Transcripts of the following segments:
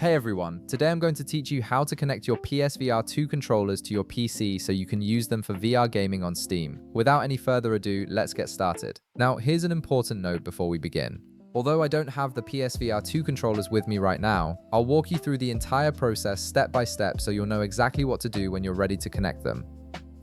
Hey everyone, today I'm going to teach you how to connect your PSVR 2 controllers to your PC so you can use them for VR gaming on Steam. Without any further ado, let's get started. Now, here's an important note before we begin. Although I don't have the PSVR 2 controllers with me right now, I'll walk you through the entire process step by step so you'll know exactly what to do when you're ready to connect them.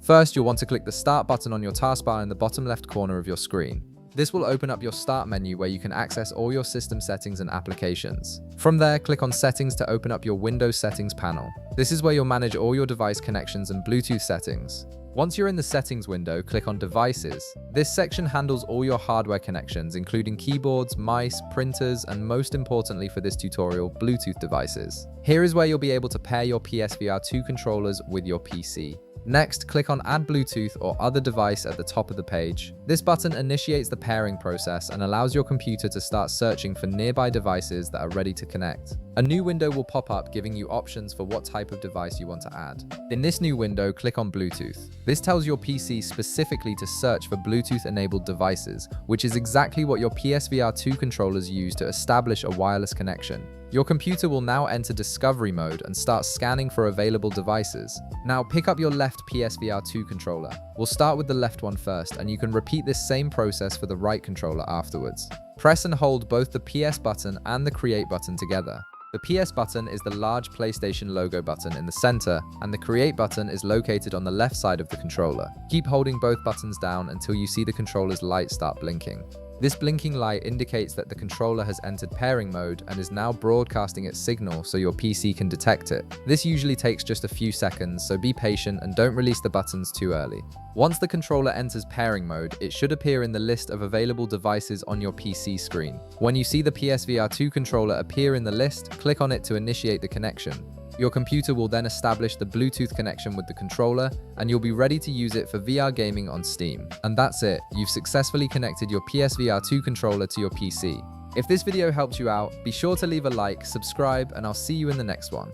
First, you'll want to click the Start button on your taskbar in the bottom left corner of your screen. This will open up your Start menu where you can access all your system settings and applications. From there, click on Settings to open up your Windows Settings panel. This is where you'll manage all your device connections and Bluetooth settings. Once you're in the Settings window, click on Devices. This section handles all your hardware connections, including keyboards, mice, printers, and most importantly for this tutorial, Bluetooth devices. Here is where you'll be able to pair your PSVR 2 controllers with your PC. Next, click on Add Bluetooth or Other Device at the top of the page. This button initiates the pairing process and allows your computer to start searching for nearby devices that are ready to connect. A new window will pop up giving you options for what type of device you want to add. In this new window, click on Bluetooth. This tells your PC specifically to search for Bluetooth-enabled devices, which is exactly what your PSVR 2 controllers use to establish a wireless connection. Your computer will now enter discovery mode and start scanning for available devices. Now pick up your left PSVR 2 controller. We'll start with the left one first, and you can repeat this same process for the right controller afterwards. Press and hold both the PS button and the Create button together. The PS button is the large PlayStation logo button in the center, and the Create button is located on the left side of the controller. Keep holding both buttons down until you see the controller's light start blinking. This blinking light indicates that the controller has entered pairing mode and is now broadcasting its signal so your PC can detect it. This usually takes just a few seconds, so be patient and don't release the buttons too early. Once the controller enters pairing mode, it should appear in the list of available devices on your PC screen. When you see the PSVR 2 controller appear in the list, click on it to initiate the connection. Your computer will then establish the Bluetooth connection with the controller, and you'll be ready to use it for VR gaming on Steam. And that's it, you've successfully connected your PSVR 2 controller to your PC. If this video helped you out, be sure to leave a like, subscribe, and I'll see you in the next one.